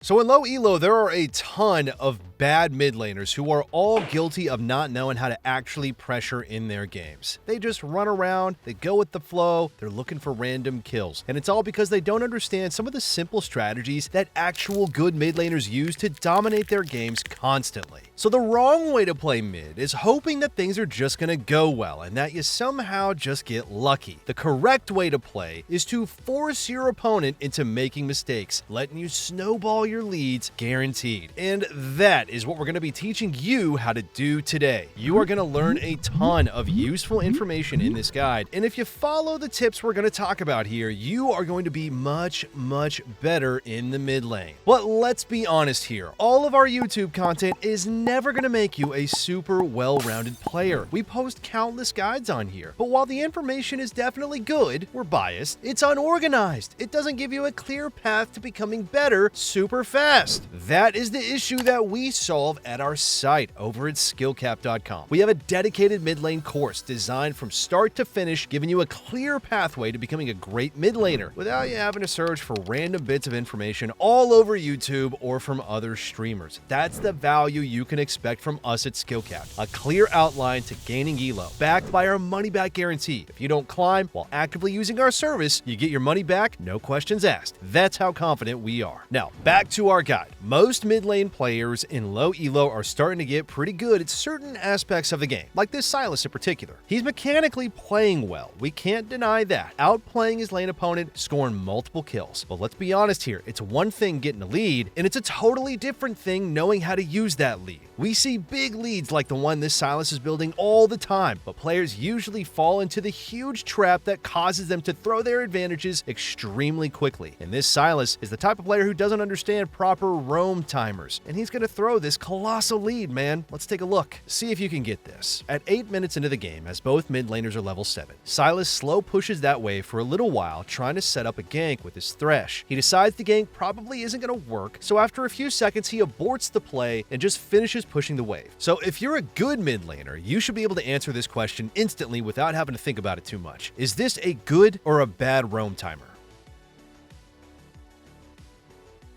So in low elo, there are a ton of bad mid laners who are all guilty of not knowing how to actually pressure in their games. They just run around, they go with the flow, they're looking for random kills. And it's all because they don't understand some of the simple strategies that actual good mid laners use to dominate their games constantly. So the wrong way to play mid is hoping that things are just gonna go well and that you somehow just get lucky. The correct way to play is to force your opponent into making mistakes, letting you snowball your leads guaranteed. And that is what we're going to be teaching you how to do today. You are going to learn a ton of useful information in this guide, and if you follow the tips we're going to talk about here, you are going to be much better in the mid lane. But let's be honest here, all of our YouTube content is never going to make you a super well-rounded player. We post countless guides on here, but while the information is definitely good, we're biased, it's unorganized. It doesn't give you a clear path to becoming better super fast. That is the issue that we solve at our site over at skillcap.com. We have a dedicated mid lane course designed from start to finish, giving you a clear pathway to becoming a great mid laner without you having to search for random bits of information all over YouTube or from other streamers. That's the value you can expect from us at Skillcap. A clear outline to gaining elo, backed by our money back guarantee. If you don't climb while actively using our service, you get your money back, no questions asked. That's how confident we are. Now, back to our guide. Most mid lane players in low elo are starting to get pretty good at certain aspects of the game, like this Sylas in particular. He's mechanically playing well, we can't deny that, outplaying his lane opponent, scoring multiple kills. But let's be honest here, it's one thing getting a lead, and it's a totally different thing knowing how to use that lead. We see big leads like the one this Sylas is building all the time, but players usually fall into the huge trap that causes them to throw their advantages extremely quickly. And this Sylas is the type of player who doesn't understand proper roam timers, and he's going to throw this colossal lead, man. Let's take a look. See if you can get this. At 8 minutes into the game, as both mid laners are level 7, Sylas slow pushes that wave for a little while, trying to set up a gank with his Thresh. He decides the gank probably isn't going to work, so after a few seconds, he aborts the play and just finishes pushing the wave. So if you're a good mid laner, you should be able to answer this question instantly without having to think about it too much. Is this a good or a bad roam timer?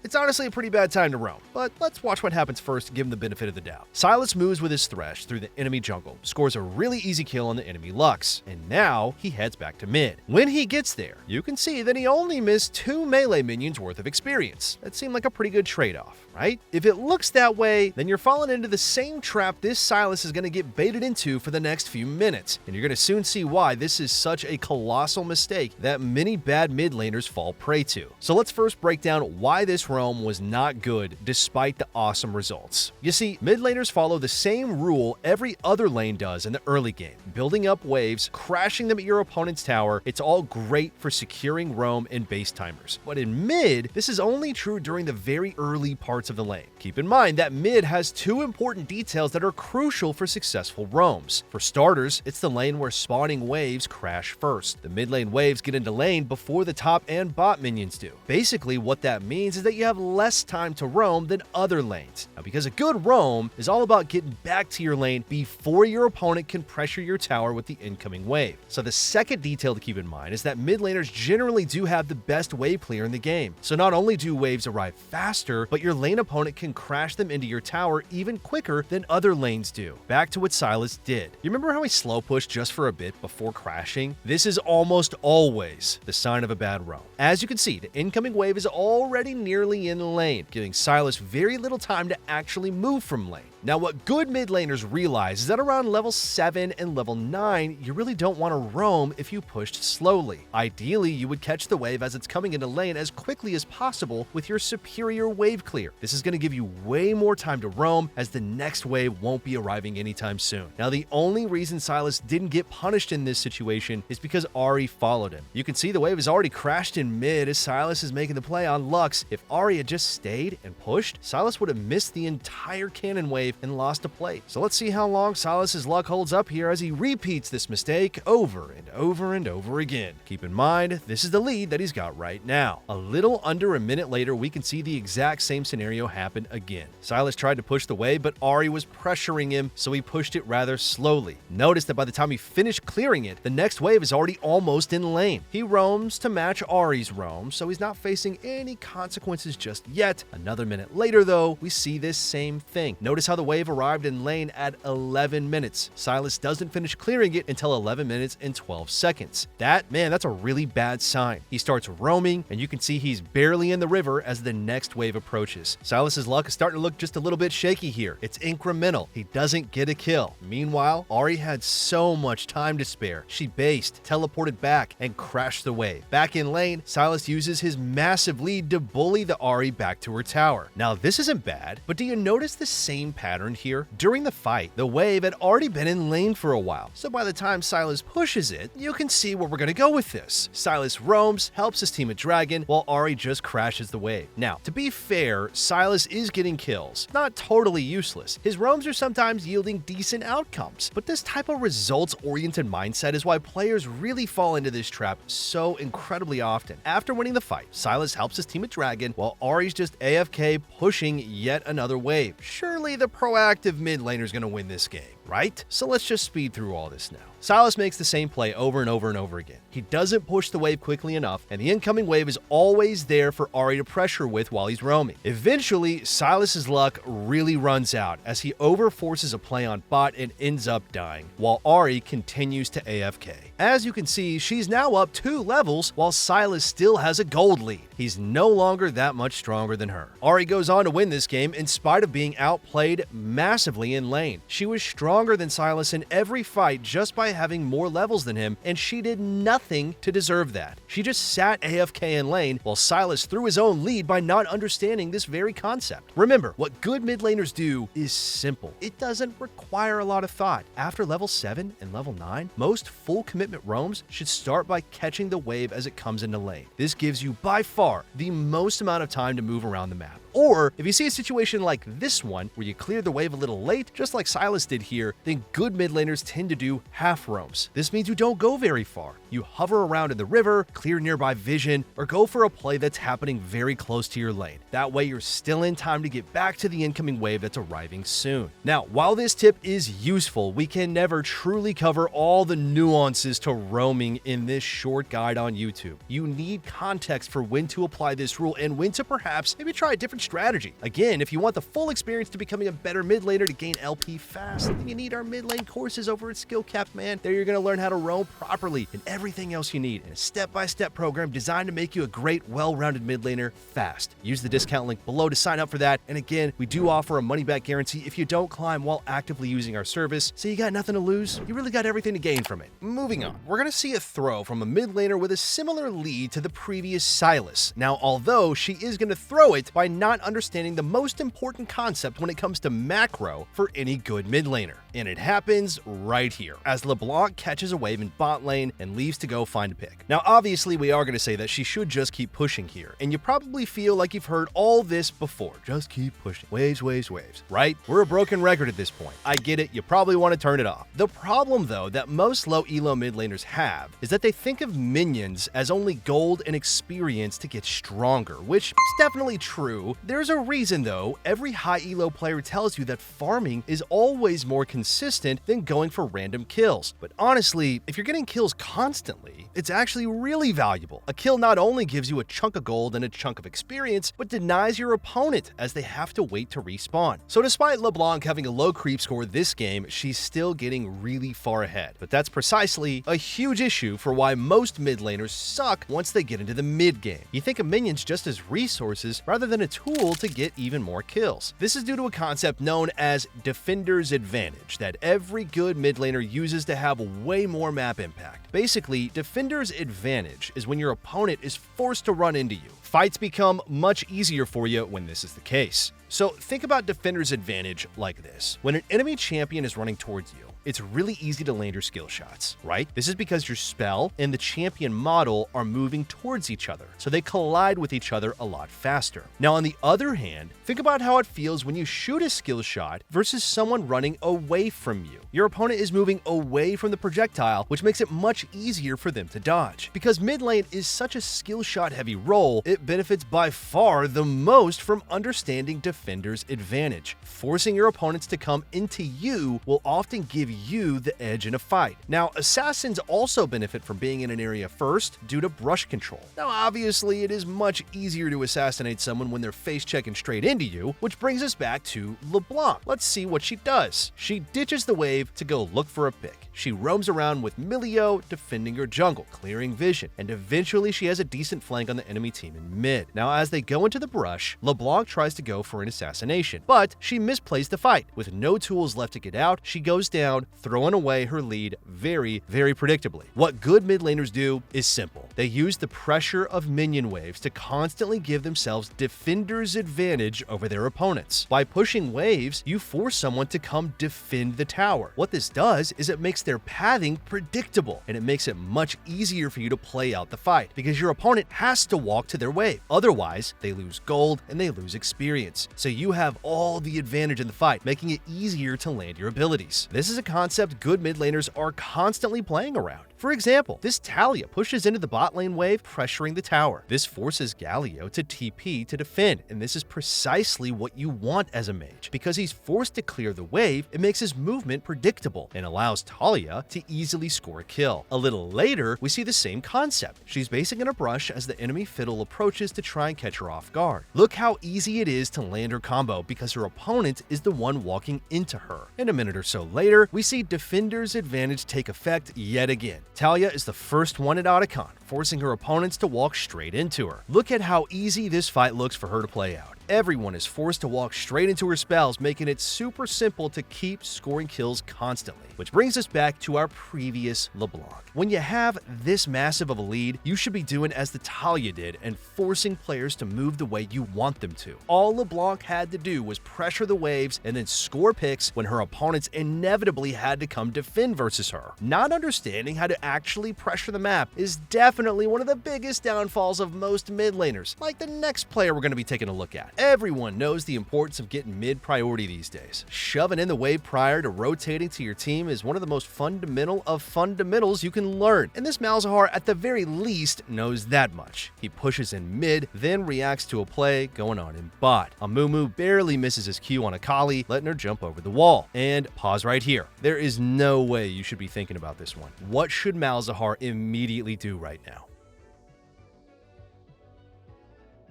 It's honestly a pretty bad time to roam, but let's watch what happens first to give him the benefit of the doubt. Sylas moves with his Thresh through the enemy jungle, scores a really easy kill on the enemy Lux, and now he heads back to mid. When he gets there, you can see that he only missed 2 melee minions worth of experience. That seemed like a pretty good trade-off, right? If it looks that way, then you're falling into the same trap this Sylas is going to get baited into for the next few minutes, and you're going to soon see why this is such a colossal mistake that many bad mid laners fall prey to. So let's first break down why this roam was not good despite the awesome results. You see, mid laners follow the same rule every other lane does in the early game. Building up waves, crashing them at your opponent's tower, it's all great for securing roam and base timers. But in mid, this is only true during the very early parts of the lane. Keep in mind that mid has 2 important details that are crucial for successful roams. For starters, it's the lane where spawning waves crash first. The mid lane waves get into lane before the top and bot minions do. Basically, what that means is that you have less time to roam than other lanes. Now, because a good roam is all about getting back to your lane before your opponent can pressure your tower with the incoming wave. So the second detail to keep in mind is that mid laners generally do have the best wave clear in the game. So not only do waves arrive faster, but your lane opponent can crash them into your tower even quicker than other lanes do. Back to what Sylas did. You remember how he slow pushed just for a bit before crashing? This is almost always the sign of a bad roam. As you can see, the incoming wave is already nearly in lane, giving Sylas very little time to actually move from lane. Now, what good mid laners realize is that around level 7 and level 9, you really don't want to roam if you pushed slowly. Ideally, you would catch the wave as it's coming into lane as quickly as possible with your superior wave clear. This is going to give you way more time to roam, as the next wave won't be arriving anytime soon. Now, the only reason Sylas didn't get punished in this situation is because Ahri followed him. You can see the wave has already crashed in mid as Sylas is making the play on Lux. If Ahri had just stayed and pushed, Sylas would have missed the entire cannon wave and lost a plate. So let's see how long Sylas's luck holds up here as he repeats this mistake over and over and over again. Keep in mind, this is the lead that he's got right now. A little under a minute later, we can see the exact same scenario happen again. Sylas tried to push the wave, but Ahri was pressuring him, so he pushed it rather slowly. Notice that by the time he finished clearing it, the next wave is already almost in lane. He roams to match Ahri's roam, so he's not facing any consequences pushes just yet. Another minute later, though, we see this same thing. Notice how the wave arrived in lane at 11 minutes. Sylas doesn't finish clearing it until 11 minutes and 12 seconds. That's a really bad sign. He starts roaming, and you can see he's barely in the river as the next wave approaches. Sylas's luck is starting to look just a little bit shaky here. It's incremental. He doesn't get a kill. Meanwhile, Ahri had so much time to spare. She based, teleported back, and crashed the wave. Back in lane, Sylas uses his massive lead to bully the Ahri back to her tower. Now, this isn't bad, but do you notice the same pattern here? During the fight, the wave had already been in lane for a while, so by the time Sylas pushes it, you can see where we're gonna go with this. Sylas roams, helps his team at Dragon, while Ahri just crashes the wave. Now, to be fair, Sylas is getting kills. Not totally useless. His roams are sometimes yielding decent outcomes, but this type of results-oriented mindset is why players really fall into this trap so incredibly often. After winning the fight, Sylas helps his team at Dragon, while Ahri's just AFK pushing yet another wave. Surely the proactive mid laner is gonna win this game, right? So let's just speed through all this now. Sylas makes the same play over and over and over again. He doesn't push the wave quickly enough, and the incoming wave is always there for Ahri to pressure with while he's roaming. Eventually, Sylas's luck really runs out as he overforces a play on bot and ends up dying, while Ahri continues to AFK. As you can see, she's now up 2 levels, while Sylas still has a gold lead. He's no longer that much stronger than her. Ahri goes on to win this game in spite of being outplayed massively in lane. She was stronger than Sylas in every fight just by having more levels than him, and she did nothing to deserve that. She just sat AFK in lane while Sylas threw his own lead by not understanding this very concept. Remember, what good mid laners do is simple. It doesn't require a lot of thought. After level 7 and level 9, most full commitment roams should start by catching the wave as it comes into lane. This gives you by far the most amount of time to move around the map. Or, if you see a situation like this one, where you clear the wave a little late, just like Sylas did here, then good mid laners tend to do half roams. This means you don't go very far. You hover around in the river, clear nearby vision, or go for a play that's happening very close to your lane. That way you're still in time to get back to the incoming wave that's arriving soon. Now, while this tip is useful, we can never truly cover all the nuances to roaming in this short guide on YouTube. You need context for when to apply this rule and when to perhaps maybe try a different strategy. Again, if you want the full experience to becoming a better mid laner to gain LP fast, then you need our mid lane courses over at SkillCapped, man. There you're going to learn how to roam properly and everything else you need in a step-by-step program designed to make you a great, well-rounded mid laner fast. Use the discount link below to sign up for that. And again, we do offer a money-back guarantee if you don't climb while actively using our service. So you got nothing to lose. You really got everything to gain from it. Moving on, we're going to see a throw from a mid laner with a similar lead to the previous Sylas. Now, although she is going to throw it by not understanding the most important concept when it comes to macro for any good mid laner. And it happens right here, as LeBlanc catches a wave in bot lane and leaves to go find a pick. Now, obviously, we are going to say that she should just keep pushing here, and you probably feel like you've heard all this before. Just keep pushing. Waves, waves, waves, right? We're a broken record at this point. I get it, you probably want to turn it off. The problem, though, that most low elo mid laners have is that they think of minions as only gold and experience to get stronger, which is definitely true. There's a reason, though. Every high elo player tells you that farming is always more consistent than going for random kills. But honestly, if you're getting kills constantly, it's actually really valuable. A kill not only gives you a chunk of gold and a chunk of experience, but denies your opponent as they have to wait to respawn. So despite LeBlanc having a low creep score this game, she's still getting really far ahead. But that's precisely a huge issue for why most mid laners suck once they get into the mid game. You think of minions just as resources rather than a tool to get even more kills. This is due to a concept known as Defender's Advantage that every good mid laner uses to have way more map impact. Basically, Defender's Advantage is when your opponent is forced to run into you. Fights become much easier for you when this is the case. So think about Defender's Advantage like this. When an enemy champion is running towards you, it's really easy to land your skill shots, right? This is because your spell and the champion model are moving towards each other, so they collide with each other a lot faster. Now, on the other hand, think about how it feels when you shoot a skill shot versus someone running away from you. Your opponent is moving away from the projectile, which makes it much easier for them to dodge. Because mid lane is such a skill shot heavy role, it benefits by far the most from understanding Defender's Advantage. Forcing your opponents to come into you will often give you the edge in a fight. Now, assassins also benefit from being in an area first due to brush control. Now, obviously, it is much easier to assassinate someone when they're face checking straight into you, which brings us back to LeBlanc. Let's see what she does. She ditches the wave to go look for a pick. She roams around with Milio defending her jungle, clearing vision, and eventually she has a decent flank on the enemy team in mid. Now, as they go into the brush, LeBlanc tries to go for an assassination, but she misplays the fight. With no tools left to get out, she goes down, throwing away her lead very predictably. What good mid laners do is simple. They use the pressure of minion waves to constantly give themselves defender's advantage over their opponents. By pushing waves, you force someone to come defend the tower. What this does is it makes their pathing predictable, and it makes it much easier for you to play out the fight because your opponent has to walk to their wave. Otherwise, they lose gold and they lose experience. So you have all the advantage in the fight, making it easier to land your abilities. This is a concept good mid laners are constantly playing around. For example, this Taliyah pushes into the bot lane wave, pressuring the tower. This forces Galio to TP to defend, and this is precisely what you want as a mage. Because he's forced to clear the wave, it makes his movement predictable and allows Taliyah to easily score a kill. A little later, we see the same concept. She's basing in a brush as the enemy fiddle approaches to try and catch her off guard. Look how easy it is to land her combo because her opponent is the one walking into her. And a minute or so later, we see Defender's advantage take effect yet again. Taliyah is the first one at Otacon, forcing her opponents to walk straight into her. Look at how easy this fight looks for her to play out. Everyone is forced to walk straight into her spells, making it super simple to keep scoring kills constantly. Which brings us back to our previous LeBlanc. When you have this massive of a lead, you should be doing as the Taliyah did and forcing players to move the way you want them to. All LeBlanc had to do was pressure the waves and then score picks when her opponents inevitably had to come defend versus her. Not understanding how to actually pressure the map is definitely one of the biggest downfalls of most mid laners, like the next player we're going to be taking a look at. Everyone knows the importance of getting mid priority these days. Shoving in the wave prior to rotating to your team is one of the most fundamental of fundamentals you can learn, and this Malzahar at the very least knows that much. He pushes in mid, then reacts to a play going on in bot. Amumu barely misses his Q on Akali, letting her jump over the wall. And pause right here. There is no way you should be thinking about this one. What should Malzahar immediately do right now?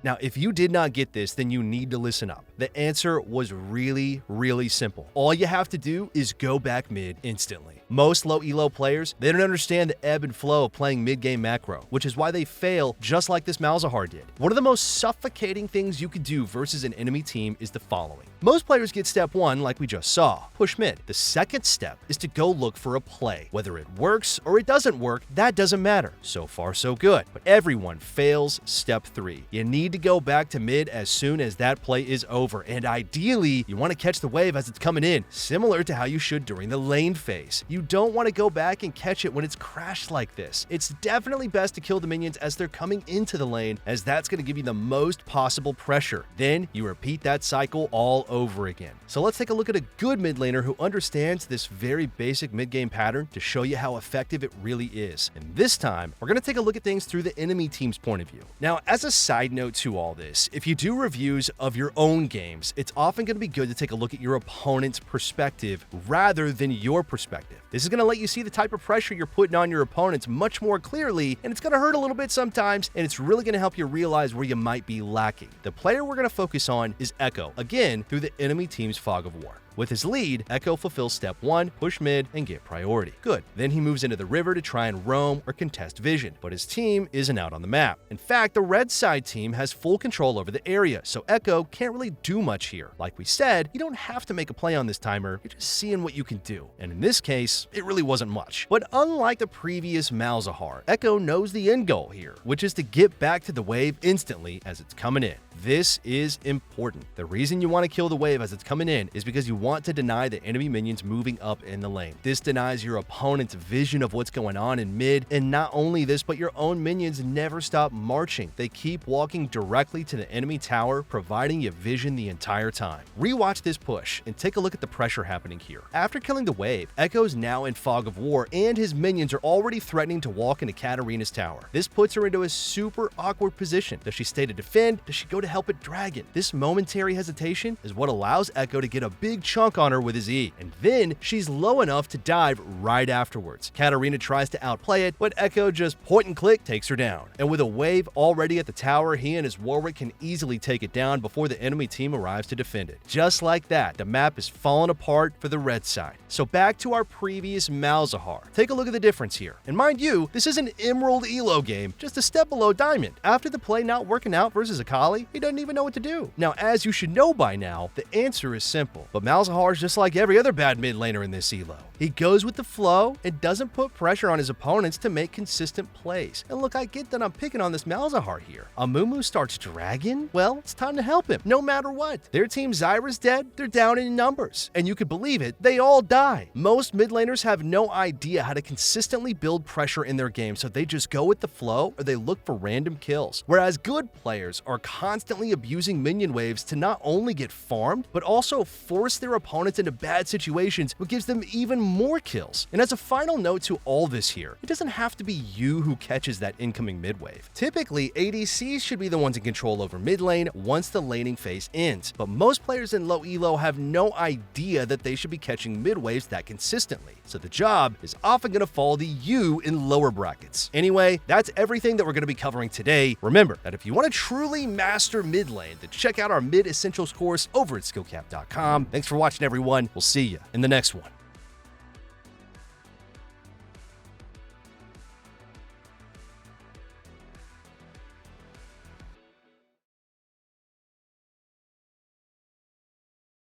Now, if you did not get this, then you need to listen up. The answer was really simple. All you have to do is go back mid instantly. Most low elo players, they don't understand the ebb and flow of playing mid-game macro, which is why they fail just like this Malzahar did. One of the most suffocating things you could do versus an enemy team is the following. Most players get step one like we just saw, push mid. The second step is to go look for a play. Whether it works or it doesn't work, that doesn't matter. So far, so good. But everyone fails step three. You need to go back to mid as soon as that play is over, and ideally, you want to catch the wave as it's coming in, similar to how you should during the lane phase. You don't want to go back and catch it when it's crashed like this. It's definitely best to kill the minions as they're coming into the lane, as that's going to give you the most possible pressure. Then you repeat that cycle all over again. So let's take a look at a good mid laner who understands this very basic mid-game pattern to show you how effective it really is. And this time, we're going to take a look at things through the enemy team's point of view. Now, as a side note to all this, if you do reviews of your own games, it's often going to be good to take a look at your opponent's perspective rather than your perspective. This is going to let you see the type of pressure you're putting on your opponents much more clearly, and it's going to hurt a little bit sometimes, and it's really going to help you realize where you might be lacking. The player we're going to focus on is Ekko, again through the enemy team's Fog of War. With his lead, Ekko fulfills step 1, push mid, and get priority. Good. Then he moves into the river to try and roam or contest vision, but his team isn't out on the map. In fact, the red side team has full control over the area, so Ekko can't really do much here. Like we said, you don't have to make a play on this timer, you're just seeing what you can do. And in this case, it really wasn't much. But unlike the previous Malzahar, Ekko knows the end goal here, which is to get back to the wave instantly as it's coming in. This is important. The reason you want to kill the wave as it's coming in is because you want to deny the enemy minions moving up in the lane. This denies your opponent's vision of what's going on in mid, and not only this, but your own minions never stop marching. They keep walking directly to the enemy tower, providing you vision the entire time. Rewatch this push and take a look at the pressure happening here. After killing the wave, Ekko's now in Fog of War, and his minions are already threatening to walk into Katarina's tower. This puts her into a super awkward position. Does she stay to defend? Does she go to help it dragon. This momentary hesitation is what allows Echo to get a big chunk on her with his E, and then she's low enough to dive right afterwards. Katarina tries to outplay it, but Echo just point and click takes her down. And with a wave already at the tower, he and his Warwick can easily take it down before the enemy team arrives to defend it. Just like that, the map is falling apart for the red side. So back to our previous Malzahar. Take a look at the difference here. And mind you, this is an Emerald Elo game, just a step below Diamond. After the play not working out versus Akali, he doesn't even know what to do. Now, as you should know by now, the answer is simple. But Malzahar is just like every other bad mid laner in this Elo. He goes with the flow and doesn't put pressure on his opponents to make consistent plays. And look, I get that I'm picking on this Malzahar here. Amumu starts dragging? Well, it's time to help him, no matter what. Their team Zyra's dead, they're down in numbers. And you could believe it, they all die. Most mid laners have no idea how to consistently build pressure in their game, so they just go with the flow or they look for random kills. Whereas good players are constantly abusing minion waves to not only get farmed, but also force their opponents into bad situations, which gives them even more kills. And as a final note to all this here, it doesn't have to be you who catches that incoming mid wave. Typically, ADCs should be the ones in control over mid lane once the laning phase ends, but most players in low elo have no idea that they should be catching mid waves that consistently. So the job is often going to fall to you in lower brackets. Anyway, that's everything that we're going to be covering today. Remember that if you want to truly master mid lane, then check out our Mid Essentials course over at skillcap.com. Thanks for watching, everyone. We'll see you in the next one.